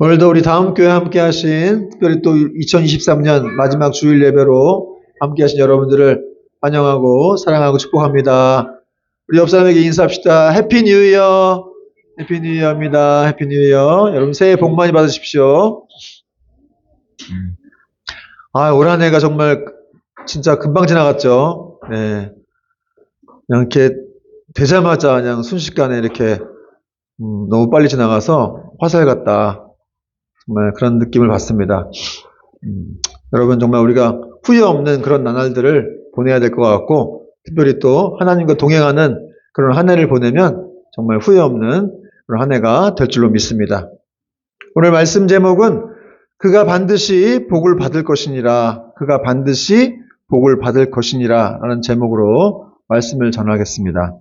오늘도 우리 다음 교회 함께 하신, 특별히 또 2023년 마지막 주일 예배로 함께 하신 여러분들을 환영하고 사랑하고 축복합니다. 우리 옆 사람에게 인사합시다. 해피 뉴 이어! 해피 뉴 이어입니다. 해피 뉴 이어. 여러분 새해 복 많이 받으십시오. 올 한 해가 정말 진짜 금방 지나갔죠. 네. 그냥 이렇게 되자마자 그냥 순식간에 이렇게 너무 빨리 지나가서 화살 같다. 정말 그런 느낌을 받습니다. 여러분 정말 우리가 후회 없는 그런 나날들을 보내야 될 것 같고, 특별히 또 하나님과 동행하는 그런 한 해를 보내면 정말 후회 없는 그런 한 해가 될 줄로 믿습니다. 오늘 말씀 제목은 그가 반드시 복을 받을 것이니라, 그가 반드시 복을 받을 것이니라 라는 제목으로 말씀을 전하겠습니다.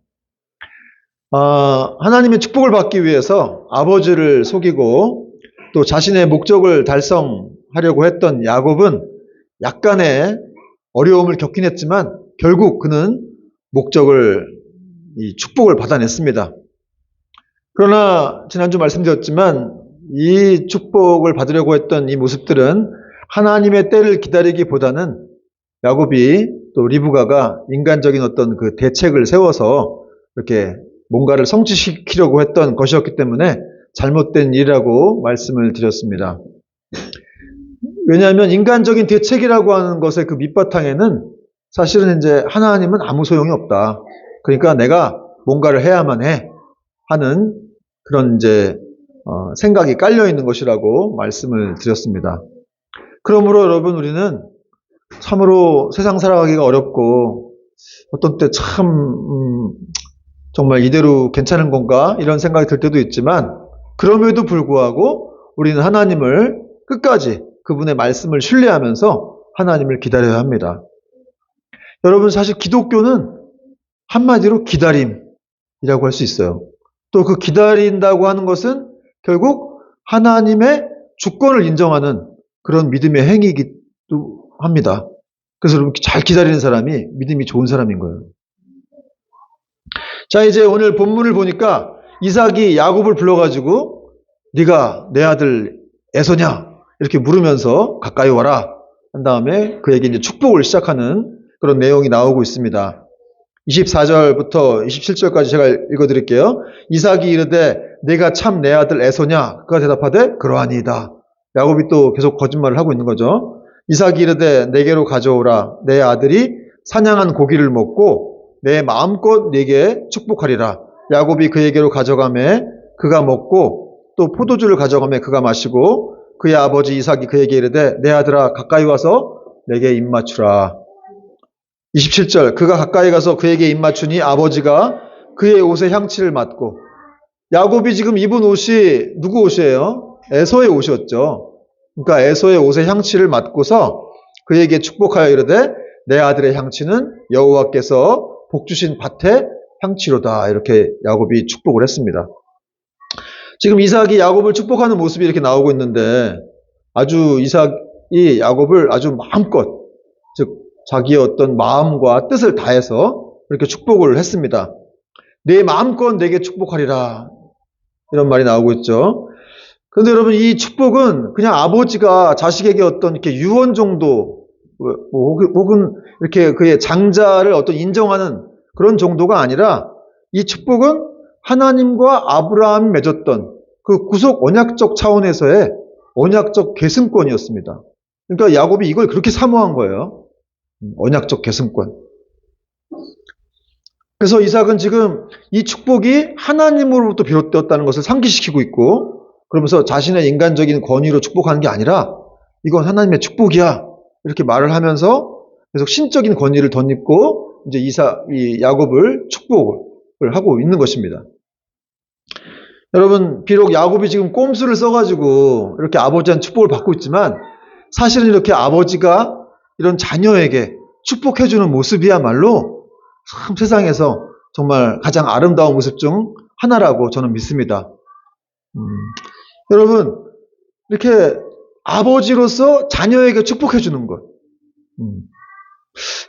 하나님의 축복을 받기 위해서 아버지를 속이고 또 자신의 목적을 달성하려고 했던 야곱은 약간의 어려움을 겪긴 했지만 결국 그는 축복을 받아냈습니다. 그러나 지난주 말씀드렸지만 이 축복을 받으려고 했던 이 모습들은 하나님의 때를 기다리기보다는 야곱이 또 리브가가 인간적인 어떤 그 대책을 세워서 이렇게 뭔가를 성취시키려고 했던 것이었기 때문에 잘못된 일이라고 말씀을 드렸습니다. 왜냐하면 인간적인 대책이라고 하는 것의 그 밑바탕에는 사실은 이제 하나님은 아무 소용이 없다. 그러니까 내가 뭔가를 해야만 해 하는 그런 이제 생각이 깔려 있는 것이라고 말씀을 드렸습니다. 그러므로 여러분 우리는 참으로 세상 살아가기가 어렵고 어떤 때 참 정말 이대로 괜찮은 건가 이런 생각이 들 때도 있지만 그럼에도 불구하고 우리는 하나님을 끝까지 그분의 말씀을 신뢰하면서 하나님을 기다려야 합니다. 여러분 사실 기독교는 한마디로 기다림이라고 할 수 있어요. 또 그 기다린다고 하는 것은 결국 하나님의 주권을 인정하는 그런 믿음의 행위이기도 합니다. 그래서 여러분 잘 기다리는 사람이 믿음이 좋은 사람인 거예요. 자, 이제 오늘 본문을 보니까 이삭이 야곱을 불러가지고 네가 내 아들 에서냐? 이렇게 물으면서 가까이 와라. 한 다음에 그에게 이제 축복을 시작하는 그런 내용이 나오고 있습니다. 24절부터 27절까지 제가 읽어드릴게요. 이삭이 이르되 네가 참 내 아들 에서냐? 그가 대답하되 그러하니이다. 야곱이 또 계속 거짓말을 하고 있는 거죠. 이삭이 이르되 내게로 가져오라. 내 아들이 사냥한 고기를 먹고 내 마음껏 네게 축복하리라. 야곱이 그에게로 가져가매 그가 먹고 또 포도주를 가져가매 그가 마시고 그의 아버지 이삭이 그에게 이르되 내 아들아 가까이 와서 내게 입 맞추라. 27절 그가 가까이 가서 그에게 입 맞추니 아버지가 그의 옷의 향취를 맡고, 야곱이 지금 입은 옷이 누구 옷이에요? 에서의 옷이었죠. 그러니까 에서의 옷의 향취를 맡고서 그에게 축복하여 이르되 내 아들의 향취는 여호와께서 복 주신 밭의 향취로다. 이렇게 야곱이 축복을 했습니다. 지금 이삭이 야곱을 축복하는 모습이 이렇게 나오고 있는데 아주 이삭이 야곱을 아주 마음껏, 즉 자기의 어떤 마음과 뜻을 다해서 이렇게 축복을 했습니다. 내 마음껏 내게 축복하리라. 이런 말이 나오고 있죠. 그런데 여러분 이 축복은 그냥 아버지가 자식에게 어떤 이렇게 유언 정도 혹은 이렇게 그의 장자를 어떤 인정하는 그런 정도가 아니라 이 축복은 하나님과 아브라함이 맺었던 그 구속 언약적 차원에서의 언약적 계승권이었습니다. 그러니까 야곱이 이걸 그렇게 사모한 거예요. 언약적 계승권. 그래서 이삭은 지금 이 축복이 하나님으로부터 비롯되었다는 것을 상기시키고 있고, 그러면서 자신의 인간적인 권위로 축복하는 게 아니라 이건 하나님의 축복이야. 이렇게 말을 하면서 계속 신적인 권위를 덧입고 이제 이 야곱을 축복을 하고 있는 것입니다. 여러분, 비록 야곱이 지금 꼼수를 써가지고 이렇게 아버지한테 축복을 받고 있지만 사실은 이렇게 아버지가 이런 자녀에게 축복해주는 모습이야말로 참 세상에서 정말 가장 아름다운 모습 중 하나라고 저는 믿습니다. 여러분, 이렇게 아버지로서 자녀에게 축복해주는 것.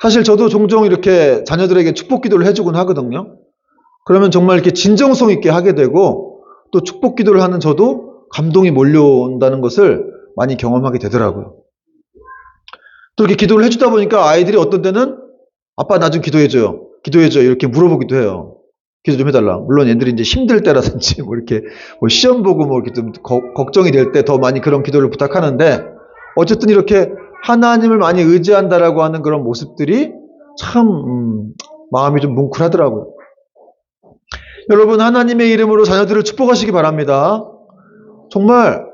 사실 저도 종종 이렇게 자녀들에게 축복 기도를 해주곤 하거든요. 그러면 정말 이렇게 진정성 있게 하게 되고 또 축복 기도를 하는 저도 감동이 몰려온다는 것을 많이 경험하게 되더라고요. 또 이렇게 기도를 해주다 보니까 아이들이 어떤 때는 아빠 나 좀 기도해줘요. 기도해줘요. 이렇게 물어보기도 해요. 기도 좀 해달라. 물론 얘들이 이제 힘들 때라든지 뭐 이렇게 뭐 시험 보고 뭐 이렇게 좀 걱정이 될 때 더 많이 그런 기도를 부탁하는데 어쨌든 이렇게 하나님을 많이 의지한다라고 하는 그런 모습들이 참 마음이 좀 뭉클하더라고요. 여러분 하나님의 이름으로 자녀들을 축복하시기 바랍니다. 정말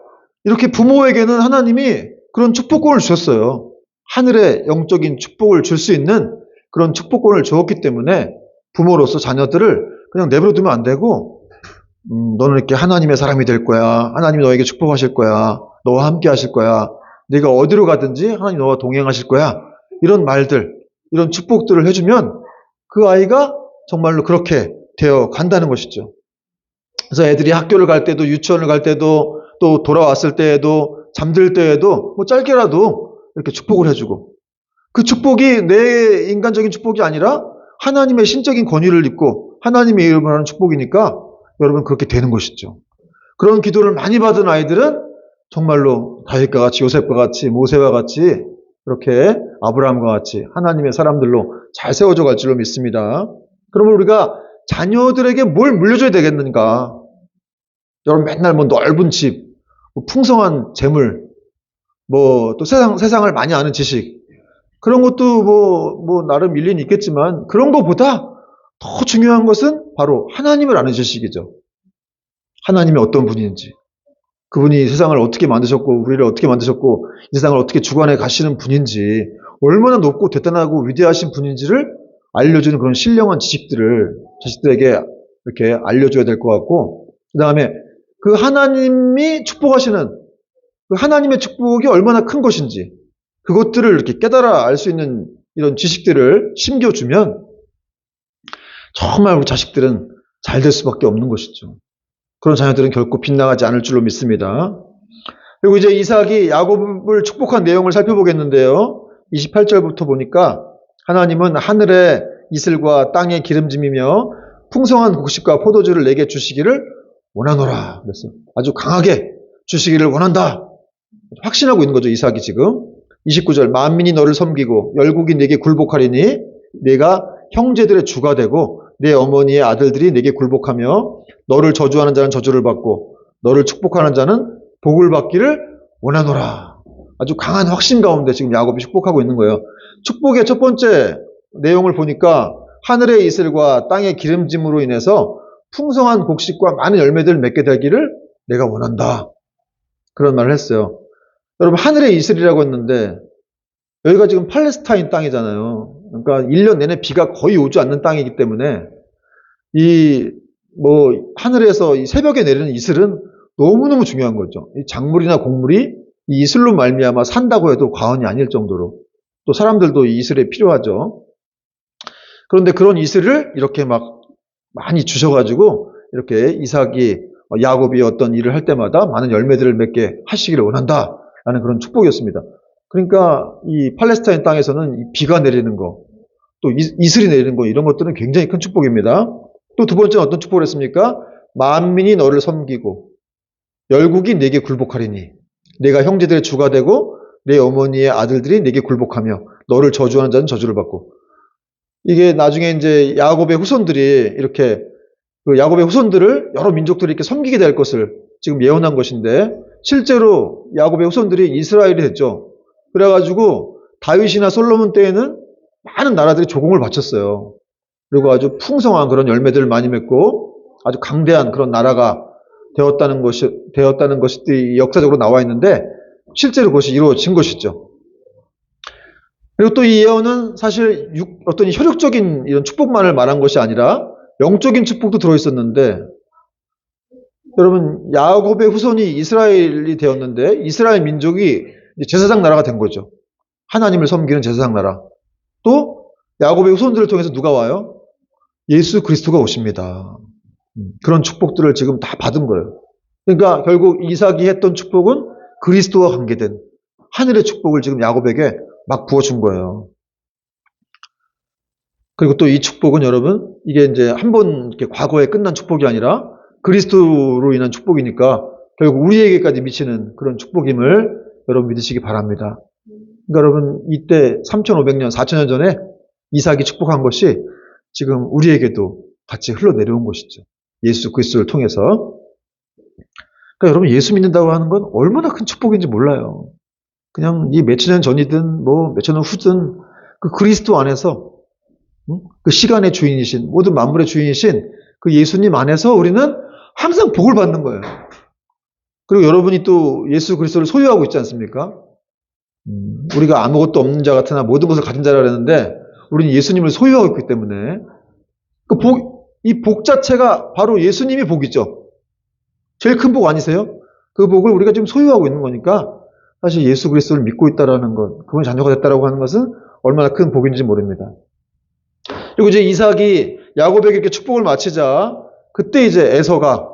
이렇게 부모에게는 하나님이 그런 축복권을 주셨어요. 하늘의 영적인 축복을 줄 수 있는 그런 축복권을 주었기 때문에 부모로서 자녀들을 그냥 내버려 두면 안 되고 너는 이렇게 하나님의 사람이 될 거야. 하나님이 너에게 축복하실 거야. 너와 함께 하실 거야. 네가 어디로 가든지 하나님 너와 동행하실 거야. 이런 말들, 이런 축복들을 해주면 그 아이가 정말로 그렇게 되어 간다는 것이죠. 그래서 애들이 학교를 갈 때도 유치원을 갈 때도 또 돌아왔을 때에도 잠들 때에도 뭐 짧게라도 이렇게 축복을 해주고 그 축복이 내 인간적인 축복이 아니라 하나님의 신적인 권위를 입고 하나님의 이름으로 하는 축복이니까 여러분 그렇게 되는 것이죠. 그런 기도를 많이 받은 아이들은 정말로 다윗과 같이 요셉과 같이 모세와 같이 그렇게 아브라함과 같이 하나님의 사람들로 잘 세워져 갈 줄로 믿습니다. 그러면 우리가 자녀들에게 뭘 물려줘야 되겠는가? 여러분 맨날 뭐 넓은 집, 뭐 풍성한 재물, 뭐 또 세상을 많이 아는 지식 그런 것도 뭐 나름 일리는 있겠지만 그런 것보다 더 중요한 것은 바로 하나님을 아는 지식이죠. 하나님이 어떤 분인지, 그분이 세상을 어떻게 만드셨고 우리를 어떻게 만드셨고 이 세상을 어떻게 주관해 가시는 분인지 얼마나 높고 대단하고 위대하신 분인지를 알려주는 그런 신령한 지식들을 자식들에게 이렇게 알려줘야 될 것 같고 그 다음에 그 하나님이 축복하시는 그 하나님의 축복이 얼마나 큰 것인지 그것들을 이렇게 깨달아 알 수 있는 이런 지식들을 심겨주면 정말 우리 자식들은 잘 될 수밖에 없는 것이죠. 그런 자녀들은 결코 빗나가지 않을 줄로 믿습니다. 그리고 이제 이삭이 야곱을 축복한 내용을 살펴보겠는데요. 28절부터 보니까 하나님은 하늘의 이슬과 땅의 기름짐이며 풍성한 곡식과 포도주를 내게 주시기를 원하노라 그랬어요. 아주 강하게 주시기를 원한다. 확신하고 있는 거죠. 이삭이 지금. 29절 만민이 너를 섬기고 열국이 내게 굴복하리니 내가 형제들의 주가 되고 내 어머니의 아들들이 내게 굴복하며 너를 저주하는 자는 저주를 받고 너를 축복하는 자는 복을 받기를 원하노라. 아주 강한 확신 가운데 지금 야곱이 축복하고 있는 거예요. 축복의 첫 번째 내용을 보니까 하늘의 이슬과 땅의 기름짐으로 인해서 풍성한 곡식과 많은 열매들을 맺게 되기를 내가 원한다. 그런 말을 했어요. 여러분 하늘의 이슬이라고 했는데 여기가 지금 팔레스타인 땅이잖아요. 그러니까 1년 내내 비가 거의 오지 않는 땅이기 때문에 이 하늘에서 이 새벽에 내리는 이슬은 너무너무 중요한 거죠. 이 작물이나 곡물이 이 이슬로 말미암아 산다고 해도 과언이 아닐 정도로 또 사람들도 이 이슬에 필요하죠. 그런데 그런 이슬을 이렇게 막 많이 주셔가지고 이렇게 이삭이 야곱이 어떤 일을 할 때마다 많은 열매들을 맺게 하시기를 원한다 라는 그런 축복이었습니다. 그러니까 이 팔레스타인 땅에서는 이 비가 내리는 거, 또 이슬이 내리는 거 이런 것들은 굉장히 큰 축복입니다. 또 두 번째는 어떤 축복을 했습니까? 만민이 너를 섬기고 열국이 내게 굴복하리니 내가 형제들의 주가 되고 내 어머니의 아들들이 내게 굴복하며 너를 저주하는 자는 저주를 받고 이게 나중에 이제 야곱의 후손들이 이렇게 그 야곱의 후손들을 여러 민족들이 이렇게 섬기게 될 것을 지금 예언한 것인데 실제로 야곱의 후손들이 이스라엘이 됐죠. 그래가지고 다윗이나 솔로몬 때에는 많은 나라들이 조공을 바쳤어요. 그리고 아주 풍성한 그런 열매들을 많이 맺고 아주 강대한 그런 나라가 되었다는 것이 역사적으로 나와 있는데 실제로 그것이 이루어진 것이죠. 그리고 또 이 예언은 사실 어떤 혈육적인 이런 축복만을 말한 것이 아니라 영적인 축복도 들어있었는데 여러분 야곱의 후손이 이스라엘이 되었는데 이스라엘 민족이 제사장 나라가 된 거죠. 하나님을 섬기는 제사장 나라. 또 야곱의 후손들을 통해서 누가 와요? 예수 그리스도가 오십니다. 그런 축복들을 지금 다 받은 거예요. 그러니까 결국 이삭이 했던 축복은 그리스도와 관계된 하늘의 축복을 지금 야곱에게 막 부어준 거예요. 그리고 또 이 축복은 여러분 이게 이제 한 번 이렇게 과거에 끝난 축복이 아니라 그리스도로 인한 축복이니까 결국 우리에게까지 미치는 그런 축복임을 여러분 믿으시기 바랍니다. 그러니까 여러분 이때 3,500년, 4,000년 전에 이삭이 축복한 것이 지금 우리에게도 같이 흘러내려온 것이죠. 예수 그리스도를 통해서. 그러니까 여러분 예수 믿는다고 하는 건 얼마나 큰 축복인지 몰라요. 그냥 이 몇천 년 전이든 뭐 몇천 년 후든 그 그리스도 안에서 그 시간의 주인이신 모든 만물의 주인이신 그 예수님 안에서 우리는 항상 복을 받는 거예요. 그리고 여러분이 또 예수 그리스도를 소유하고 있지 않습니까? 우리가 아무것도 없는 자 같으나 모든 것을 가진 자라 그랬는데 우리는 예수님을 소유하고 있기 때문에 이 복 자체가 바로 예수님이 복이죠. 제일 큰 복 아니세요? 그 복을 우리가 지금 소유하고 있는 거니까 사실 예수 그리스도를 믿고 있다라는 것, 그분의 자녀가 됐다라고 하는 것은 얼마나 큰 복인지 모릅니다. 그리고 이제 이삭이 야곱에게 이렇게 축복을 마치자 그때 이제 에서가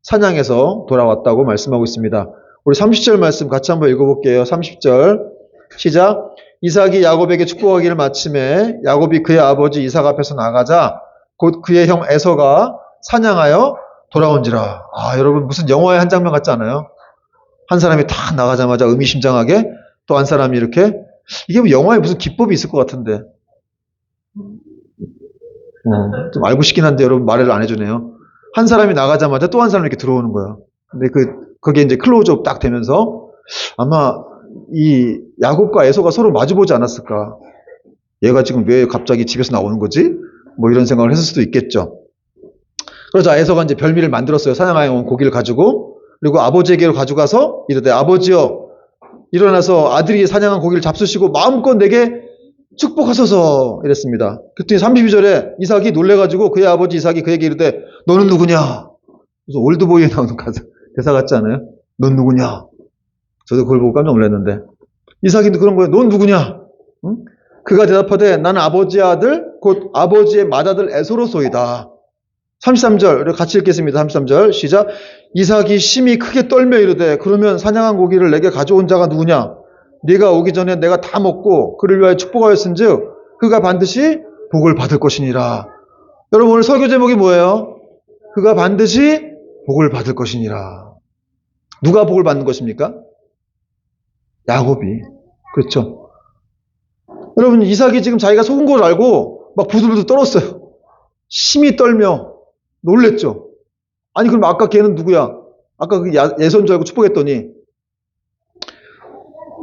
사냥해서 돌아왔다고 말씀하고 있습니다. 우리 30절 말씀 같이 한번 읽어볼게요. 30절 시작. 이삭이 야곱에게 축복하기를 마침에 야곱이 그의 아버지 이삭 앞에서 나가자 곧 그의 형 에서가 사냥하여 돌아온지라. 아, 여러분 무슨 영화의 한 장면 같지 않아요? 한 사람이 탁 나가자마자 의미심장하게 또 한 사람이 이렇게 이게 뭐 영화에 무슨 기법이 있을 것 같은데 좀 알고 싶긴 한데 여러분 말을 안 해주네요. 한 사람이 나가자마자 또 한 사람이 이렇게 들어오는 거예요. 근데 그게 이제 클로즈업 딱 되면서 아마 이 야곱과 에서가 서로 마주보지 않았을까. 얘가 지금 왜 갑자기 집에서 나오는 거지? 뭐 이런 생각을 했을 수도 있겠죠. 그러자 에서가 이제 별미를 만들었어요. 사냥하여 온 고기를 가지고. 그리고 아버지에게로 가져가서 이르되 아버지여 일어나서 아들이 사냥한 고기를 잡수시고 마음껏 내게 축복하소서 이랬습니다. 그랬더니 32절에 이삭이 놀래가지고 그의 아버지 이삭이 그에게 이르되 너는 누구냐? 그래서 올드보이에 나오는 대사 같지 않아요? 넌 누구냐? 저도 그걸 보고 깜짝 놀랐는데 이삭이 그런 거예요. 넌 누구냐? 응? 그가 대답하되 나는 아버지의 아들 곧 아버지의 맏아들 에서로소이다. 33절 같이 읽겠습니다. 33절 시작. 이삭이 심히 크게 떨며 이르되 그러면 사냥한 고기를 내게 가져온 자가 누구냐? 네가 오기 전에 내가 다 먹고 그를 위하여 축복하였은즉 그가 반드시 복을 받을 것이니라. 여러분 오늘 설교 제목이 뭐예요? 그가 반드시 복을 받을 것이니라. 누가 복을 받는 것입니까? 야곱이. 그렇죠. 여러분 이삭이 지금 자기가 속은 걸 알고 막 부들부들 떨었어요. 심히 떨며 놀랬죠. 아니 그럼 아까 걔는 누구야? 아까 그 예손 줄 알고 축복했더니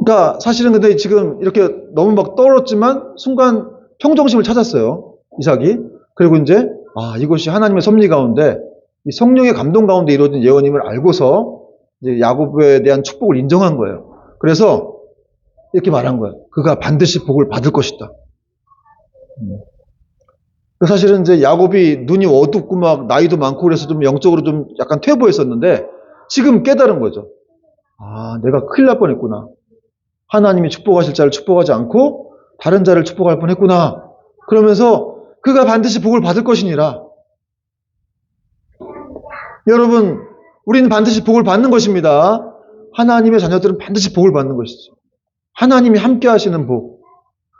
그러니까 사실은 근데 지금 이렇게 너무 막 떨었지만 순간 평정심을 찾았어요. 이삭이. 그리고 이제 이것이 하나님의 섭리 가운데 이 성령의 감동 가운데 이루어진 예언임을 알고서 이제 야곱에 대한 축복을 인정한 거예요. 그래서 이렇게 말한 거예요. 그가 반드시 복을 받을 것이다. 사실은 이제 야곱이 눈이 어둡고 막 나이도 많고 그래서 좀 영적으로 좀 약간 퇴 보였었는데 지금 깨달은 거죠. 내가 큰일 날 뻔했구나. 하나님이 축복하실 자를 축복하지 않고 다른 자를 축복할 뻔했구나. 그러면서 그가 반드시 복을 받을 것이니라. 여러분, 우리는 반드시 복을 받는 것입니다. 하나님의 자녀들은 반드시 복을 받는 것이죠. 하나님이 함께 하시는 복.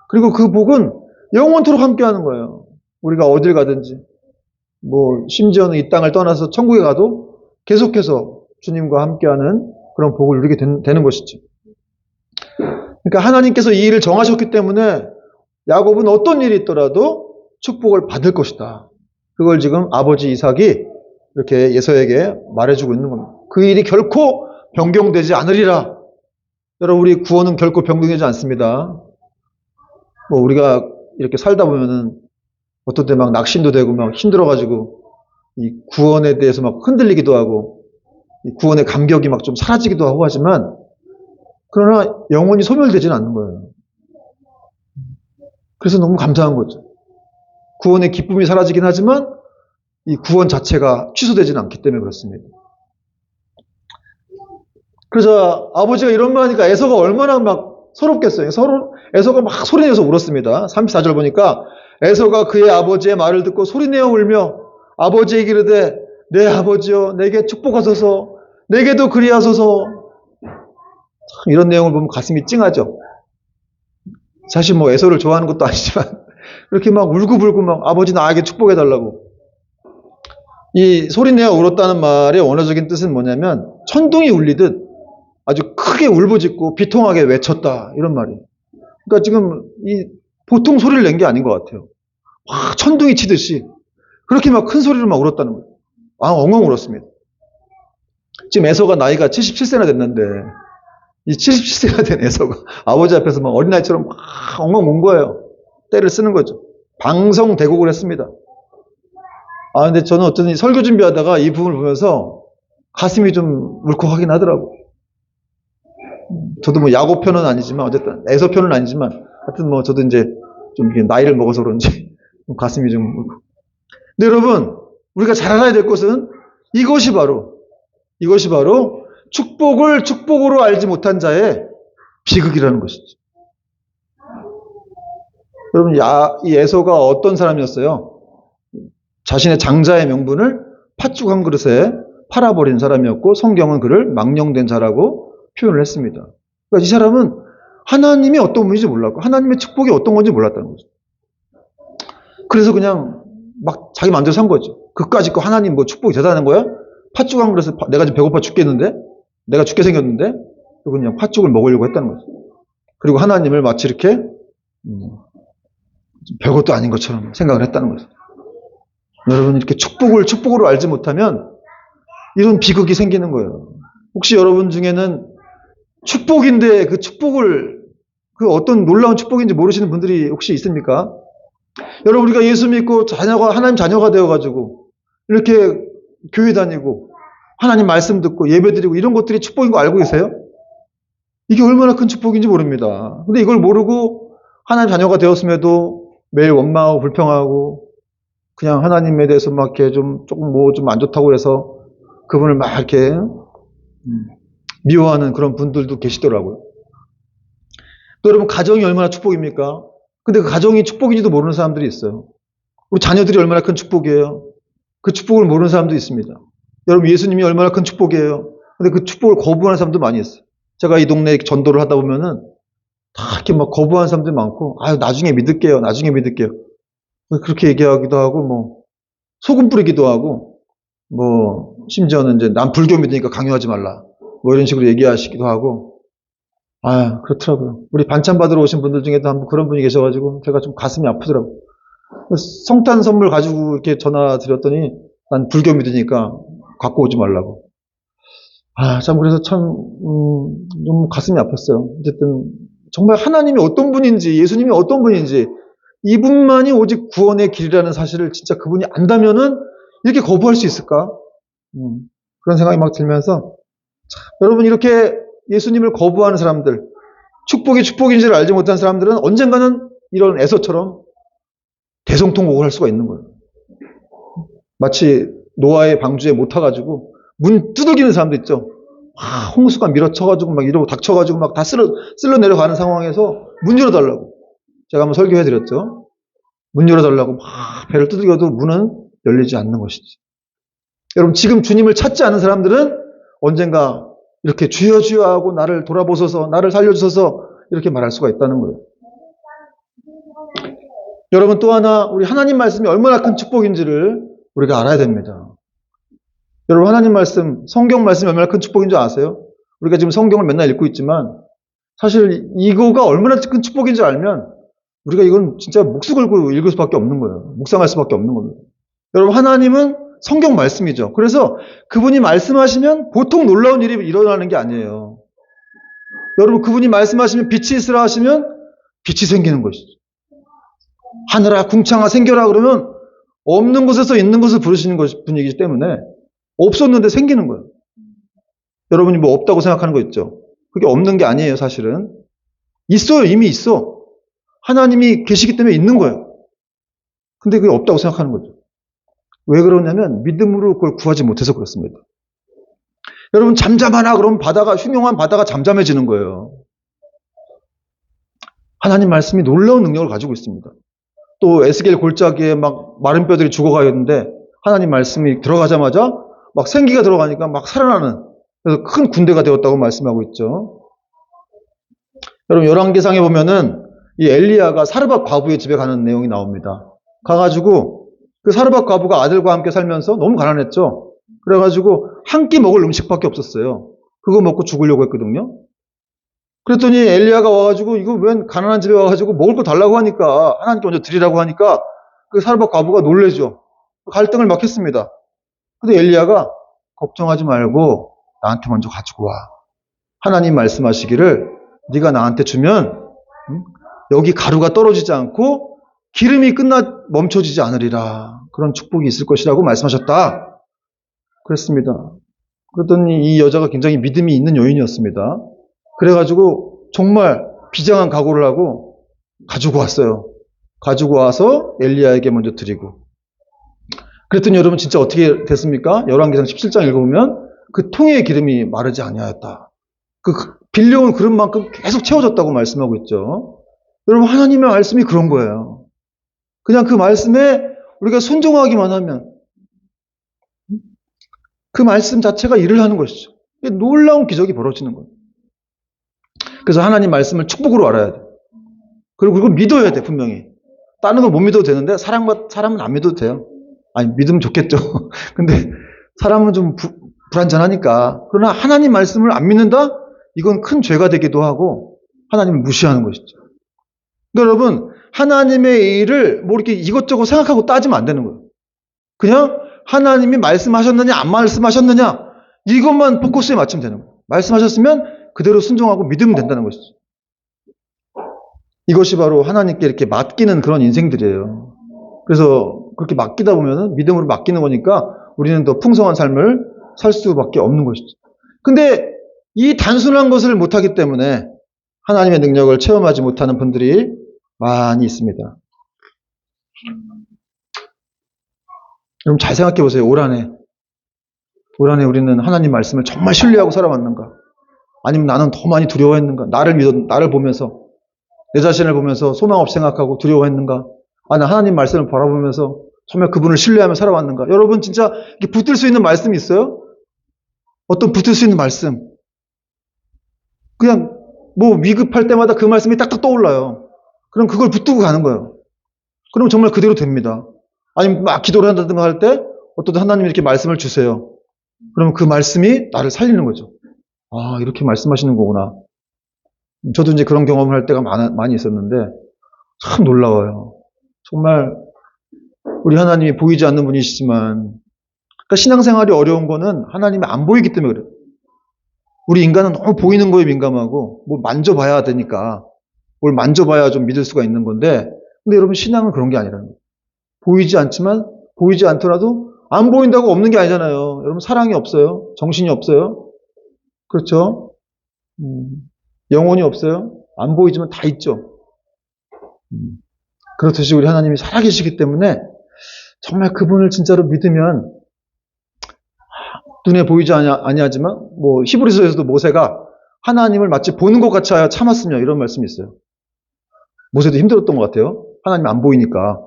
그리고 그 복은 영원토록 함께 하는 거예요. 우리가 어딜 가든지, 심지어는 이 땅을 떠나서 천국에 가도 계속해서 주님과 함께하는 그런 복을 누리게 되는 것이죠. 그러니까 하나님께서 이 일을 정하셨기 때문에 야곱은 어떤 일이 있더라도 축복을 받을 것이다. 그걸 지금 아버지 이삭이 이렇게 에서에게 말해주고 있는 겁니다. 그 일이 결코 변경되지 않으리라. 여러분 우리 구원은 결코 변경되지 않습니다. 우리가 이렇게 살다 보면은 어떤 때 막 낙심도 되고 막 힘들어가지고 이 구원에 대해서 막 흔들리기도 하고 이 구원의 감격이 막 좀 사라지기도 하고 하지만 그러나 영원히 소멸되지는 않는 거예요. 그래서 너무 감사한 거죠. 구원의 기쁨이 사라지긴 하지만 이 구원 자체가 취소되지는 않기 때문에 그렇습니다. 그래서 아버지가 이런 말 하니까 에서가 얼마나 막 서럽겠어요. 에서가 막 소리내서 울었습니다. 34절 보니까 에서가 그의 아버지의 말을 듣고 소리내어 울며 아버지에게 이르되 내 아버지여 내게 축복하소서 내게도 그리하소서. 참 이런 내용을 보면 가슴이 찡하죠. 사실 에서를 좋아하는 것도 아니지만 이렇게 막 울고불고 막 아버지 나에게 축복해달라고. 이 소리내어 울었다는 말의 원어적인 뜻은 뭐냐면 천둥이 울리듯 아주 크게 울부짖고 비통하게 외쳤다 이런 말이에요. 그러니까 지금 이 보통 소리를 낸 게 아닌 것 같아요. 막 천둥이 치듯이 그렇게 막 큰 소리로 막 울었다는 거예요. 엉엉 울었습니다. 지금 에서가 나이가 77세나 됐는데 이 77세가 된 에서가 아버지 앞에서 막 어린아이처럼 막 엉엉 운 거예요. 때를 쓰는 거죠. 방성대곡을 했습니다. 근데 저는 어떤 설교 준비하다가 이 부분을 보면서 가슴이 좀 울컥하긴 하더라고. 저도 뭐 야고 편은 아니지만 어쨌든 에서 편은 아니지만 하여튼 뭐 저도 이제 좀 나이를 먹어서 그런지 좀 가슴이 좀 울컥. 근데 여러분 우리가 잘 알아야 될 것은 이것이 바로 축복을 축복으로 알지 못한 자의 비극이라는 것이죠. 여러분 이 에서가 어떤 사람이었어요? 자신의 장자의 명분을 팥죽 한 그릇에 팔아버린 사람이었고 성경은 그를 망령된 자라고 표현을 했습니다. 그러니까 이 사람은 하나님이 어떤 분인지 몰랐고 하나님의 축복이 어떤 건지 몰랐다는 거죠. 그래서 그냥 막 자기 마음대로 산 거죠. 그까짓 거 하나님 뭐 축복이 대단한 거야? 팥죽 한 그릇에 내가 지금 배고파 죽겠는데? 내가 죽게 생겼는데? 그냥 팥죽을 먹으려고 했다는 거죠. 그리고 하나님을 마치 이렇게 별것도 아닌 것처럼 생각을 했다는 거죠. 여러분 이렇게 축복으로 알지 못하면 이런 비극이 생기는 거예요. 혹시 여러분 중에는 축복인데 그 축복을 그 어떤 놀라운 축복인지 모르시는 분들이 혹시 있습니까? 여러분 우리가 예수 믿고 하나님 자녀가 되어가지고 이렇게 교회 다니고 하나님 말씀 듣고 예배 드리고 이런 것들이 축복인 거 알고 계세요? 이게 얼마나 큰 축복인지 모릅니다. 근데 이걸 모르고 하나님 자녀가 되었음에도 매일 원망하고 불평하고 그냥 하나님에 대해서 막 이렇게 조금 뭐 좀 안 좋다고 해서 그분을 막 이렇게 미워하는 그런 분들도 계시더라고요. 또 여러분 가정이 얼마나 축복입니까? 근데 그 가정이 축복인지도 모르는 사람들이 있어요. 우리 자녀들이 얼마나 큰 축복이에요. 그 축복을 모르는 사람도 있습니다. 여러분 예수님이 얼마나 큰 축복이에요. 근데 그 축복을 거부하는 사람도 많이 있어요. 제가 이 동네에 전도를 하다 보면은 다 이렇게 막 거부하는 사람들이 많고 나중에 믿을게요. 그렇게 얘기하기도 하고 뭐 소금 뿌리기도 하고 뭐 심지어는 이제 난 불교 믿으니까 강요하지 말라 뭐 이런 식으로 얘기하시기도 하고 그렇더라고요. 우리 반찬 받으러 오신 분들 중에도 한번 그런 분이 계셔가지고 제가 좀 가슴이 아프더라고요. 성탄 선물 가지고 이렇게 전화 드렸더니 난 불교 믿으니까 갖고 오지 말라고. 참 그래서 참 좀 가슴이 아팠어요. 어쨌든 정말 하나님이 어떤 분인지 예수님이 어떤 분인지 이분만이 오직 구원의 길이라는 사실을 진짜 그분이 안다면은 이렇게 거부할 수 있을까? 그런 생각이 막 들면서 여러분 이렇게 예수님을 거부하는 사람들, 축복이 축복인지를 알지 못한 사람들은 언젠가는 이런 에서처럼 대성통곡을 할 수가 있는 거예요. 마치 노아의 방주에 못 타가지고 문 두들기는 사람도 있죠. 홍수가 밀어쳐가지고 막 이러고 닥쳐가지고 막 다 쓸러 내려가는 상황에서 문 열어달라고. 제가 한번 설교해드렸죠. 문 열어달라고 막 배를 두들겨도 문은 열리지 않는 것이지. 여러분 지금 주님을 찾지 않은 사람들은 언젠가 이렇게 주여 주여 하고 나를 돌아보소서 나를 살려주소서 이렇게 말할 수가 있다는 거예요. 여러분 또 하나 우리 하나님 말씀이 얼마나 큰 축복인지를 우리가 알아야 됩니다. 여러분 하나님 말씀 성경 말씀이 얼마나 큰 축복인 줄 아세요? 우리가 지금 성경을 맨날 읽고 있지만 사실 이거가 얼마나 큰 축복인 줄 알면 우리가 이건 진짜 목숨 걸고 읽을 수밖에 없는 거예요. 묵상할 수밖에 없는 겁니다. 여러분 하나님은 성경 말씀이죠. 그래서 그분이 말씀하시면 보통 놀라운 일이 일어나는 게 아니에요. 여러분 그분이 말씀하시면 빛이 있으라 하시면 빛이 생기는 것이죠. 하늘아 궁창아 생겨라 그러면 없는 곳에서 있는 것을 부르시는 분이기 때문에 없었는데 생기는 거예요. 여러분이 뭐 없다고 생각하는 거 있죠? 그게 없는 게 아니에요 사실은. 있어요. 이미 있어. 하나님이 계시기 때문에 있는 거예요. 근데 그게 없다고 생각하는 거죠. 왜 그러냐면 믿음으로 그걸 구하지 못해서 그렇습니다. 여러분 잠잠하나 그러면 흉흉한 바다가 잠잠해지는 거예요. 하나님 말씀이 놀라운 능력을 가지고 있습니다. 또 에스겔 골짜기에 막 마른 뼈들이 죽어가는데 하나님 말씀이 들어가자마자 막 생기가 들어가니까 막 살아나는 그래서 큰 군대가 되었다고 말씀하고 있죠. 여러분 열왕기상에 보면은 이 엘리야가 사르밧 과부의 집에 가는 내용이 나옵니다. 가가지고 그 사르밧 과부가 아들과 함께 살면서 너무 가난했죠. 그래가지고 한 끼 먹을 음식밖에 없었어요. 그거 먹고 죽으려고 했거든요. 그랬더니 엘리야가 와가지고 이거 웬 가난한 집에 와가지고 먹을 거 달라고 하니까 하나님께 먼저 드리라고 하니까 그 사르밧 과부가 놀래죠. 갈등을 막 했습니다. 근데 엘리야가 걱정하지 말고 나한테 먼저 가지고 와. 하나님 말씀하시기를 네가 나한테 주면 여기 가루가 떨어지지 않고 기름이 멈춰지지 않으리라. 그런 축복이 있을 것이라고 말씀하셨다. 그랬습니다. 그랬더니 이 여자가 굉장히 믿음이 있는 여인이었습니다. 그래가지고 정말 비장한 각오를 하고 가지고 왔어요. 가지고 와서 엘리야에게 먼저 드리고. 그랬더니 여러분 진짜 어떻게 됐습니까? 열왕기상 17장 읽어보면 그 통의 기름이 마르지 아니하였다. 그 빌려온 그릇만큼 계속 채워졌다고 말씀하고 있죠. 여러분 하나님의 말씀이 그런 거예요. 그냥 그 말씀에 우리가 순종하기만 하면 그 말씀 자체가 일을 하는 것이죠. 놀라운 기적이 벌어지는 거예요. 그래서 하나님 말씀을 축복으로 알아야 돼. 그리고 그걸 믿어야 돼, 분명히. 다른 걸 못 믿어도 되는데 사람은 안 믿어도 돼요. 아니 믿으면 좋겠죠. 근데 사람은 좀 불안전하니까. 그러나 하나님 말씀을 안 믿는다? 이건 큰 죄가 되기도 하고 하나님을 무시하는 것이죠. 그러니까 여러분 하나님의 일을 뭐 이렇게 이것저것 생각하고 따지면 안 되는 거예요. 그냥 하나님이 말씀하셨느냐 안 말씀하셨느냐 이것만 포커스에 맞추면 되는 거예요. 말씀하셨으면 그대로 순종하고 믿으면 된다는 것이죠. 이것이 바로 하나님께 이렇게 맡기는 그런 인생들이에요. 그래서 그렇게 맡기다 보면은 믿음으로 맡기는 거니까 우리는 더 풍성한 삶을 살 수밖에 없는 것이죠. 근데 이 단순한 것을 못하기 때문에 하나님의 능력을 체험하지 못하는 분들이 많이 있습니다. 여러분 잘 생각해 보세요. 올 한해 우리는 하나님 말씀을 정말 신뢰하고 살아왔는가? 아니면 나는 더 많이 두려워했는가? 나를 보면서 내 자신을 보면서 소망 없이 생각하고 두려워했는가? 아니 하나님 말씀을 바라보면서 정말 그분을 신뢰하며 살아왔는가? 여러분 진짜 이렇게 붙들 수 있는 말씀이 있어요? 어떤 붙들 수 있는 말씀? 그냥 뭐 위급할 때마다 그 말씀이 딱딱 떠올라요. 그럼 그걸 붙들고 가는 거예요. 그럼 정말 그대로 됩니다. 아니면 막 기도를 한다든가 할 때 어떤 하나님이 이렇게 말씀을 주세요. 그러면 그 말씀이 나를 살리는 거죠. 아 이렇게 말씀하시는 거구나. 저도 이제 그런 경험을 할 때가 많이 있었는데 참 놀라워요. 정말 우리 하나님이 보이지 않는 분이시지만 그러니까 신앙생활이 어려운 거는 하나님이 안 보이기 때문에 그래요. 우리 인간은 너무 보이는 거에 민감하고 뭘 만져봐야 되니까 뭘 만져봐야 좀 믿을 수가 있는 건데 근데 여러분 신앙은 그런 게 아니라는 거예요. 보이지 않지만 보이지 않더라도 안 보인다고 없는 게 아니잖아요. 여러분 사랑이 없어요. 정신이 없어요. 그렇죠? 영혼이 없어요. 안 보이지만 다 있죠. 그렇듯이 우리 하나님이 살아계시기 때문에 정말 그분을 진짜로 믿으면 눈에 보이지 아니하지만 뭐 히브리서에서도 모세가 하나님을 마치 보는 것 같이 하여 참았으며 이런 말씀이 있어요. 모세도 힘들었던 것 같아요. 하나님이 안 보이니까.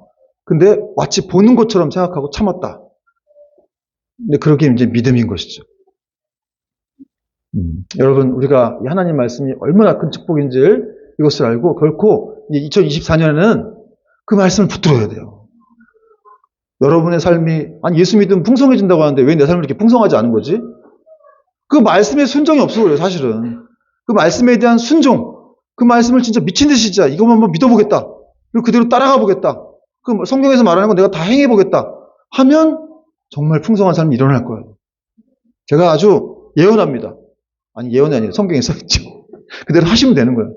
근데 마치 보는 것처럼 생각하고 참았다. 근데 그렇게 이제 믿음인 것이죠. 여러분 우리가 이 하나님 말씀이 얼마나 큰 축복인지를 이것을 알고 결코 2024년에는 그 말씀을 붙들어야 돼요. 여러분의 삶이 아니 예수 믿으면 풍성해진다고 하는데 왜 내 삶이 이렇게 풍성하지 않은 거지? 그 말씀에 순종이 없어 그래요 사실은. 그 말씀에 대한 순종 그 말씀을 진짜 미친 듯이 진짜 이것만 한번 믿어보겠다. 그리고 그대로 따라가 보겠다. 그 성경에서 말하는 건 내가 다 행해보겠다 하면 정말 풍성한 삶이 일어날 거예요. 제가 아주 예언합니다. 아니 예언이 아니에요. 성경에 써있죠. 그대로 하시면 되는 거예요.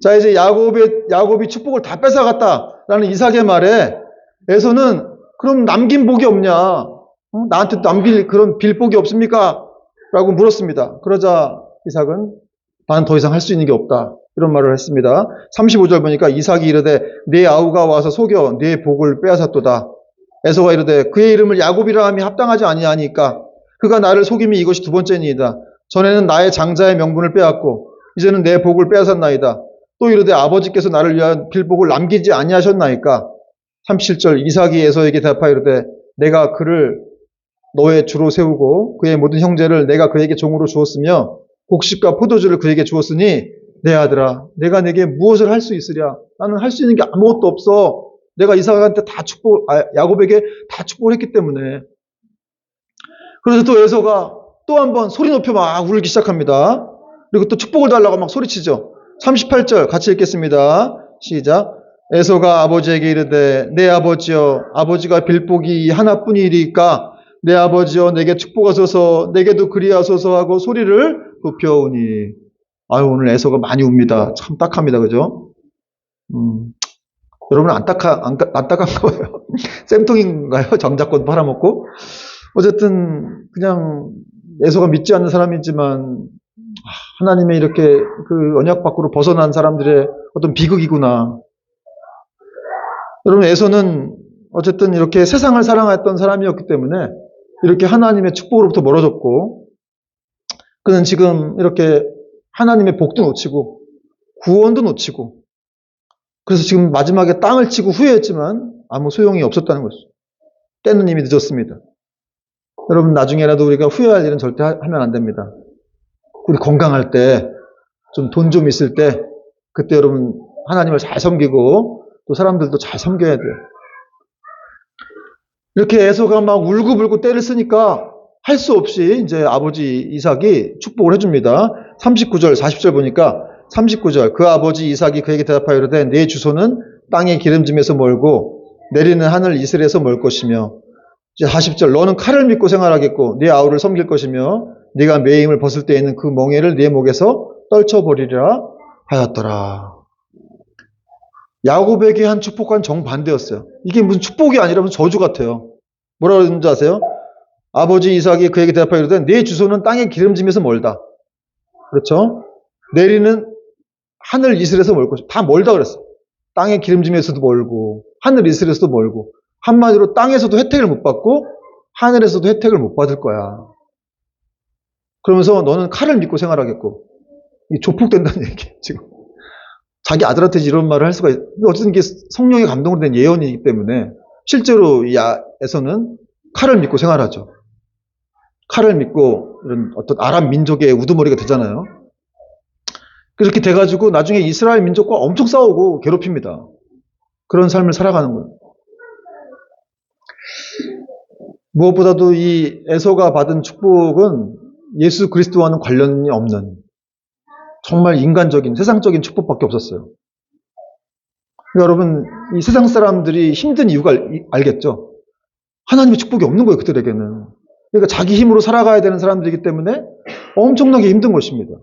자 이제 야곱이 축복을 다 뺏어갔다라는 이삭의 말에 에서는 그럼 남긴 복이 없냐? 나한테 남길 그런 빌복이 없습니까? 라고 물었습니다. 그러자 이삭은 나는 더 이상 할 수 있는 게 없다. 이런 말을 했습니다. 35절 보니까 이삭이 이르되 네 아우가 와서 속여 네 복을 빼앗았도다. 에서가 이르되 그의 이름을 야곱이라 함이 합당하지 아니하니까 그가 나를 속임이 이것이 두 번째니이다. 전에는 나의 장자의 명분을 빼앗고 이제는 내 복을 빼앗았나이다. 또 이르되 아버지께서 나를 위한 빌복을 남기지 아니하셨나이까. 37절 이삭이 에서에게 대답하여 이르되 내가 그를 너의 주로 세우고 그의 모든 형제를 내가 그에게 종으로 주었으며 곡식과 포도주를 그에게 주었으니 내 아들아 내가 내게 무엇을 할 수 있으랴. 나는 할 수 있는 게 아무것도 없어. 내가 이삭한테 야곱에게 다 축복을 했기 때문에. 그래서 또 에서가 또 한 번 소리 높여 막 울기 시작합니다. 그리고 또 축복을 달라고 막 소리치죠. 38절 같이 읽겠습니다. 시작. 에서가 아버지에게 이르되 내 아버지여, 아버지가 빌복이 하나뿐이리까 내 아버지여 내게 축복하소서, 내게도 그리하소서 하고 소리를 높여오니. 아유, 오늘 에서가 많이 웁니다. 참 딱합니다. 그죠? 여러분 안딱한 거예요. 쌤통인가요? 정자권 팔아먹고. 어쨌든 그냥 에서가 믿지 않는 사람이지만 하나님의 이렇게 그 언약 밖으로 벗어난 사람들의 어떤 비극이구나. 여러분, 에서는 어쨌든 이렇게 세상을 사랑했던 사람이었기 때문에 이렇게 하나님의 축복으로부터 멀어졌고, 그는 지금 이렇게 하나님의 복도 놓치고 구원도 놓치고, 그래서 지금 마지막에 땅을 치고 후회했지만 아무 소용이 없었다는 것이죠. 때는 이미 늦었습니다. 여러분, 나중에라도 우리가 후회할 일은 절대 하면 안 됩니다. 우리 건강할 때, 돈 좀 있을 때, 그때 여러분 하나님을 잘 섬기고 또 사람들도 잘 섬겨야 돼요. 이렇게 에서가 막 울고불고 때를 쓰니까 할 수 없이 이제 아버지 이삭이 축복을 해줍니다. 39절, 40절 보니까 39절 그 아버지 이삭이 그에게 대답하여 이르되 네 주소는 땅의 기름짐에서 멀고 내리는 하늘 이슬에서 멀 것이며, 이제 40절 너는 칼을 믿고 생활하겠고 네 아우를 섬길 것이며 네가 매임을 벗을 때에는 그 멍에를 네 목에서 떨쳐버리리라 하였더라. 야곱에게 한 축복과는 정반대였어요. 이게 무슨 축복이 아니라 무슨 저주 같아요. 뭐라고 그러는지 아세요? 아버지 이삭이 그에게 대답하여 이르되 네 주소는 땅의 기름짐에서 멀다. 그렇죠? 내리는 하늘 이슬에서 멀 것이다. 다 멀다 그랬어요. 땅의 기름짐에서도 멀고 하늘 이슬에서도 멀고, 한마디로 땅에서도 혜택을 못 받고 하늘에서도 혜택을 못 받을 거야. 그러면서 너는 칼을 믿고 생활하겠고, 이 조폭된다는 얘기 지금. 자기 아들한테 이런 말을 할 수가 있어요. 어쨌든 이게 성령의 감동으로 된 예언이기 때문에 실제로 이 에서는 칼을 믿고 생활하죠. 칼을 믿고 이런 어떤 아람 민족의 우두머리가 되잖아요. 그렇게 돼가지고 나중에 이스라엘 민족과 엄청 싸우고 괴롭힙니다. 그런 삶을 살아가는 거예요. 무엇보다도 이 에서가 받은 축복은 예수 그리스도와는 관련이 없는 정말 인간적인 세상적인 축복밖에 없었어요. 그러니까 여러분, 이 세상 사람들이 힘든 이유가 알겠죠? 하나님의 축복이 없는 거예요, 그들에게는. 그러니까 자기 힘으로 살아가야 되는 사람들이기 때문에 엄청나게 힘든 것입니다.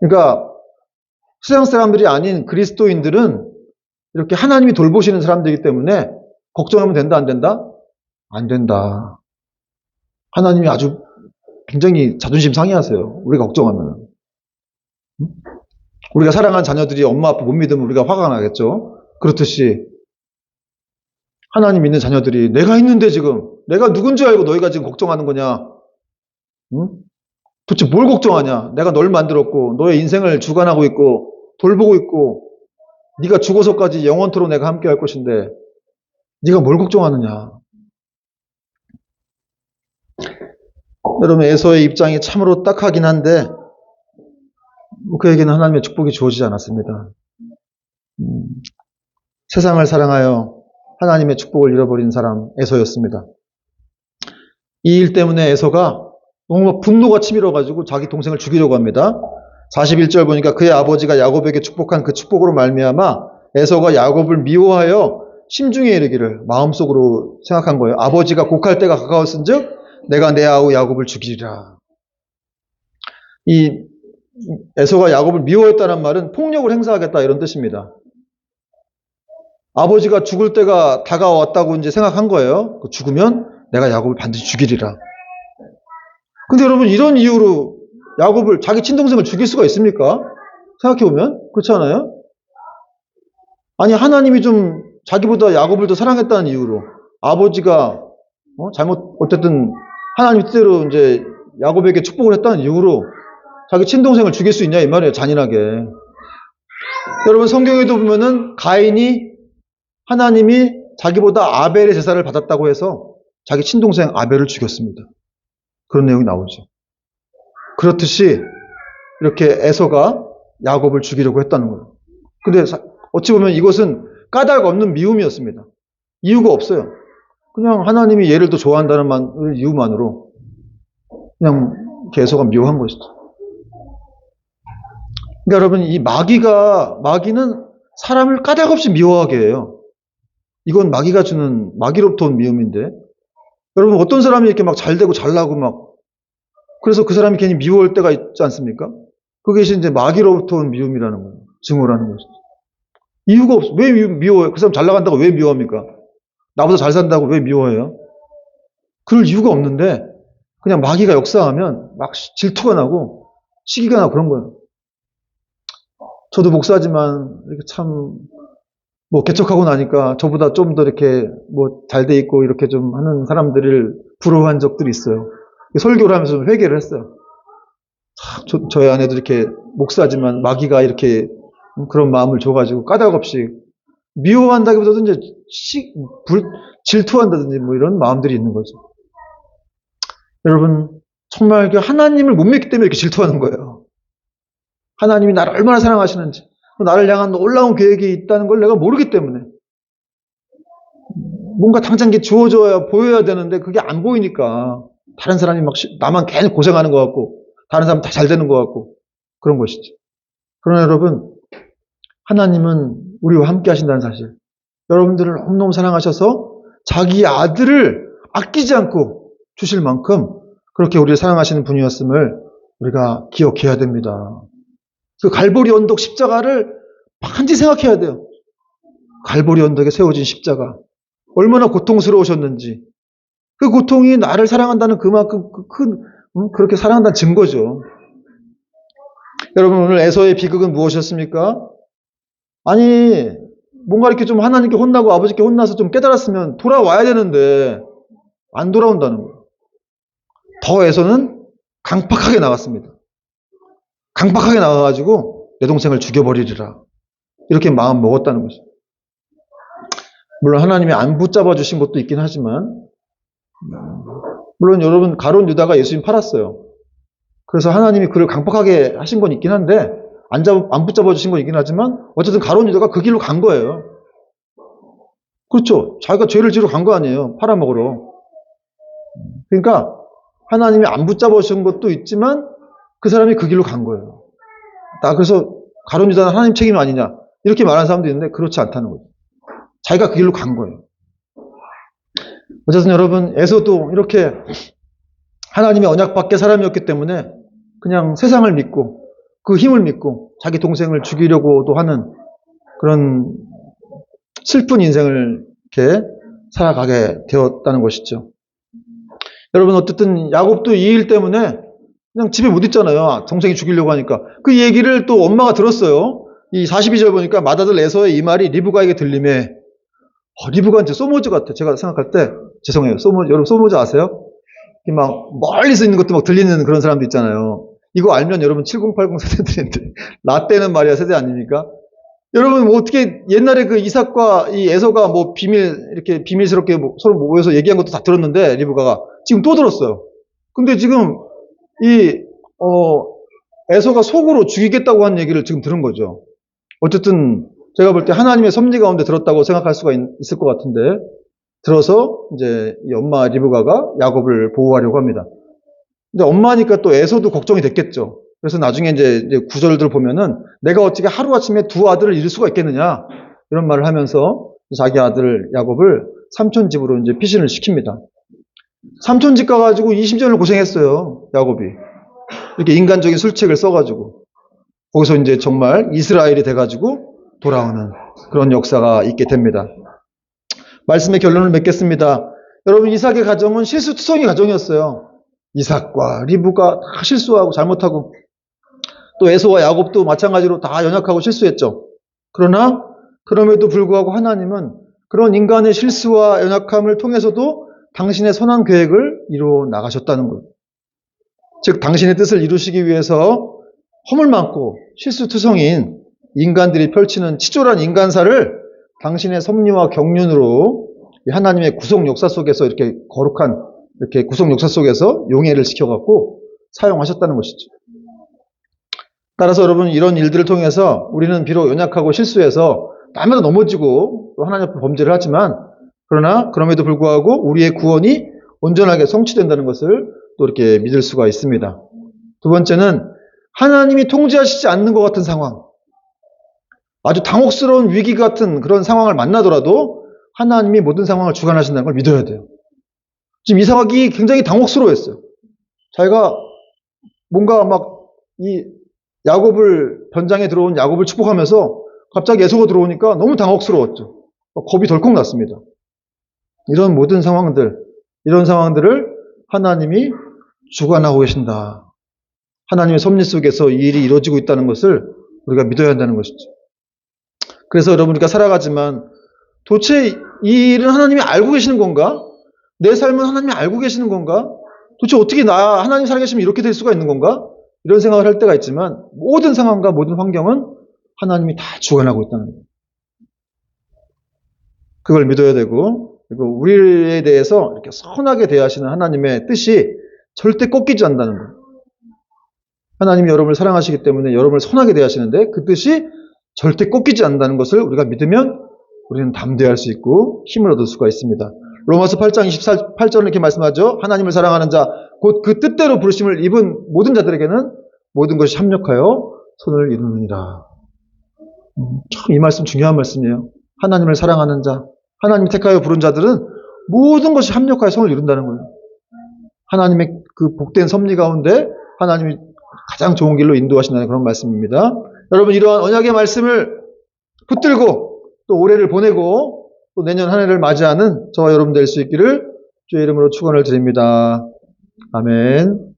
그러니까 세상 사람들이 아닌 그리스도인들은 이렇게 하나님이 돌보시는 사람들이기 때문에 걱정하면 된다, 안 된다? 안 된다. 하나님이 아주 굉장히 자존심 상해하세요. 우리가 걱정하면. 우리가 사랑하는 자녀들이 엄마 아빠 못 믿으면 우리가 화가 나겠죠. 그렇듯이 하나님 믿는 자녀들이 내가 있는데 지금 내가 누군지 알고 너희가 지금 걱정하는 거냐? 응? 도대체 뭘 걱정하냐? 내가 널 만들었고 너의 인생을 주관하고 있고 돌보고 있고 네가 죽어서까지 영원토록 내가 함께 할 것인데 네가 뭘 걱정하느냐? 여러분, 에서의 입장이 참으로 딱하긴 한데 그에게는 하나님의 축복이 주어지지 않았습니다. 세상을 사랑하여 하나님의 축복을 잃어버린 사람 에서였습니다. 이 일 때문에 에서가 너무 분노가 치밀어가지고 자기 동생을 죽이려고 합니다. 41절 보니까 그의 아버지가 야곱에게 축복한 그 축복으로 말미암아 에서가 야곱을 미워하여 심중에 이르기를, 마음속으로 생각한 거예요. 아버지가 곡할 때가 가까웠은즉 내가 내 아우 야곱을 죽이리라. 이 에서가 야곱을 미워했다는 말은 폭력을 행사하겠다 이런 뜻입니다. 아버지가 죽을 때가 다가왔다고 이제 생각한 거예요. 죽으면 내가 야곱을 반드시 죽이리라. 근데 여러분, 이런 이유로 야곱을, 자기 친동생을 죽일 수가 있습니까? 생각해보면 그렇지 않아요? 아니, 하나님이 좀 자기보다 야곱을 더 사랑했다는 이유로 아버지가 어쨌든 하나님 뜻대로 이제 야곱에게 축복을 했다는 이유로 자기 친동생을 죽일 수 있냐 이 말이에요. 잔인하게. 여러분, 성경에도 보면은 가인이 하나님이 자기보다 아벨의 제사를 받았다고 해서 자기 친동생 아벨을 죽였습니다. 그런 내용이 나오죠. 그렇듯이 이렇게 에서가 야곱을 죽이려고 했다는 거예요. 근데 어찌 보면 이것은 까닭 없는 미움이었습니다. 이유가 없어요. 그냥 하나님이 얘를 더 좋아한다는 이유만으로 그냥 에서가 미워한 것이죠. 그러니까 여러분, 이 마귀는 사람을 까닭 없이 미워하게 해요. 이건 마귀로부터 온 미움인데, 여러분, 어떤 사람이 이렇게 막 잘되고 잘나고 그래서 그 사람이 괜히 미워할 때가 있지 않습니까? 그게 이제 마귀로부터 온 미움이라는 거예요. 증오라는 것이죠. 이유가 없어. 왜 미워해요? 그 사람 잘 나간다고 왜 미워합니까? 나보다 잘 산다고 왜 미워해요? 그럴 이유가 없는데, 그냥 마귀가 역사하면 막 질투가 나고 시기가 나고 그런 거예요. 저도 목사지만 이렇게 참 개척하고 나니까 저보다 좀 더 이렇게 잘 돼 있고 이렇게 좀 하는 사람들을 부러워한 적들이 있어요. 설교를 하면서 좀 회개를 했어요. 저희 아내도 이렇게 목사지만 마귀가 이렇게 그런 마음을 줘가지고 까닭 없이 미워한다기보다도 이제 질투한다든지 이런 마음들이 있는 거죠. 여러분, 정말 하나님을 못 믿기 때문에 이렇게 질투하는 거예요. 하나님이 나를 얼마나 사랑하시는지, 나를 향한 놀라운 계획이 있다는 걸 내가 모르기 때문에. 뭔가 당장 주어져야 보여야 되는데 그게 안 보이니까 다른 사람이 나만 괜히 고생하는 것 같고 다른 사람 다 잘 되는 것 같고 그런 것이죠. 그러나 여러분, 하나님은 우리와 함께 하신다는 사실, 여러분들을 너무너무 사랑하셔서 자기 아들을 아끼지 않고 주실 만큼 그렇게 우리를 사랑하시는 분이었음을 우리가 기억해야 됩니다. 그 갈보리 언덕 십자가를 반드시 생각해야 돼요. 갈보리 언덕에 세워진 십자가, 얼마나 고통스러우셨는지, 그 고통이 나를 사랑한다는 그만큼 그렇게 사랑한다는 증거죠. 여러분, 오늘 에서의 비극은 무엇이었습니까? 아니, 뭔가 이렇게 좀 하나님께 혼나고 아버지께 혼나서 좀 깨달았으면 돌아와야 되는데 안 돌아온다는 거예요. 더 에서는 강팍하게 나갔습니다. 강팍하게 나가가지고 내 동생을 죽여버리리라, 이렇게 마음 먹었다는 거죠. 물론 하나님이 안 붙잡아 주신 것도 있긴 하지만, 물론 여러분, 가룟 유다가 예수님 팔았어요. 그래서 하나님이 그를 강팍하게 하신 건 있긴 한데 안 붙잡아 주신 건 있긴 하지만 어쨌든 가룟 유다가 그 길로 간 거예요. 그렇죠. 자기가 죄를 지러 간 거 아니에요. 팔아먹으러. 그러니까 하나님이 안 붙잡아 주신 것도 있지만 그 사람이 그 길로 간 거예요. 그래서 가룟 유다는 하나님 책임 아니냐 이렇게 말하는 사람도 있는데 그렇지 않다는 거죠. 자기가 그 길로 간 거예요. 어쨌든 여러분, 에서도 이렇게 하나님의 언약 밖의 사람이었기 때문에 그냥 세상을 믿고 그 힘을 믿고 자기 동생을 죽이려고도 하는 그런 슬픈 인생을 이렇게 살아가게 되었다는 것이죠. 여러분, 어쨌든 야곱도 이 일 때문에 그냥 집에 못 있잖아요. 동생이 죽이려고 하니까. 그 얘기를 또 엄마가 들었어요. 이 42절 보니까 맏아들 에서의 이 말이 리브가에게 들림에, 리브가 이제 소모즈 같아. 제가 생각할 때, 죄송해요. 여러분 소모즈 아세요? 막 멀리서 있는 것도 막 들리는 그런 사람도 있잖아요. 이거 알면 여러분 7080 세대들인데 라떼는 말이야 세대 아닙니까? 여러분, 어떻게 옛날에 그 이삭과 이 에서가 이렇게 비밀스럽게 서로 모여서 얘기한 것도 다 들었는데 리브가가 지금 또 들었어요. 근데 지금 에서가 속으로 죽이겠다고 한 얘기를 지금 들은 거죠. 어쨌든 제가 볼 때 하나님의 섭리 가운데 들었다고 생각할 수가 있을 것 같은데, 들어서 이제 이 엄마 리브가가 야곱을 보호하려고 합니다. 근데 엄마니까 또 에서도 걱정이 됐겠죠. 그래서 나중에 이제 구절들 보면은 내가 어떻게 하루아침에 두 아들을 잃을 수가 있겠느냐 이런 말을 하면서 자기 아들 야곱을 삼촌 집으로 이제 피신을 시킵니다. 삼촌 집 가가지고 20년을 고생했어요. 야곱이. 이렇게 인간적인 술책을 써가지고 거기서 이제 정말 이스라엘이 돼가지고 돌아오는 그런 역사가 있게 됩니다. 말씀의 결론을 맺겠습니다. 여러분, 이삭의 가정은 실수투성이 가정이었어요. 이삭과 리브가 다 실수하고 잘못하고, 또 에서와 야곱도 마찬가지로 다 연약하고 실수했죠. 그러나 그럼에도 불구하고 하나님은 그런 인간의 실수와 연약함을 통해서도 당신의 선한 계획을 이루어 나가셨다는 것. 즉, 당신의 뜻을 이루시기 위해서 허물 많고 실수투성인 인간들이 펼치는 치졸한 인간사를 당신의 섭리와 경륜으로 하나님의 구속 역사 속에서 이렇게 거룩한 이렇게 구속 역사 속에서 용해를 시켜갖고 사용하셨다는 것이죠. 따라서 여러분, 이런 일들을 통해서 우리는 비록 연약하고 실수해서 날마다 넘어지고 또 하나님 앞에 범죄를 하지만 그러나 그럼에도 불구하고 우리의 구원이 온전하게 성취된다는 것을 또 이렇게 믿을 수가 있습니다. 두 번째는 하나님이 통제하시지 않는 것 같은 상황, 아주 당혹스러운 위기 같은 그런 상황을 만나더라도 하나님이 모든 상황을 주관하신다는 걸 믿어야 돼요. 지금 이삭이 굉장히 당혹스러워했어요. 자기가 뭔가 막 이 야곱을 변장에 들어온 야곱을 축복하면서 갑자기 에서가 들어오니까 너무 당혹스러웠죠. 겁이 덜컥 났습니다. 이런 모든 상황들, 이런 상황들을 하나님이 주관하고 계신다. 하나님의 섭리 속에서 이 일이 이루어지고 있다는 것을 우리가 믿어야 한다는 것이죠. 그래서 여러분 우리가 살아가지만 도대체 이 일은 하나님이 알고 계시는 건가? 내 삶은 하나님이 알고 계시는 건가? 도대체 어떻게 하나님 살아계시면 이렇게 될 수가 있는 건가? 이런 생각을 할 때가 있지만 모든 상황과 모든 환경은 하나님이 다 주관하고 있다는 거예요. 그걸 믿어야 되고 그리고 우리에 대해서 이렇게 선하게 대하시는 하나님의 뜻이 절대 꺾이지 않는다는 거예요. 하나님이 여러분을 사랑하시기 때문에 여러분을 선하게 대하시는데 그 뜻이 절대 꺾이지 않는다는 것을 우리가 믿으면 우리는 담대할 수 있고 힘을 얻을 수가 있습니다. 로마서 8장 28절은 이렇게 말씀하죠. 하나님을 사랑하는 자, 곧 그 뜻대로 부르심을 입은 모든 자들에게는 모든 것이 합력하여 선을 이루느니라. 참 이 말씀 중요한 말씀이에요. 하나님을 사랑하는 자, 하나님이 택하여 부른 자들은 모든 것이 합력하여 선을 이룬다는 거예요. 하나님의 그 복된 섭리 가운데 하나님이 가장 좋은 길로 인도하신다는 그런 말씀입니다. 여러분 이러한 언약의 말씀을 붙들고 또 올해를 보내고 또 내년 한 해를 맞이하는 저와 여러분 될 수 있기를 주의 이름으로 축원을 드립니다. 아멘.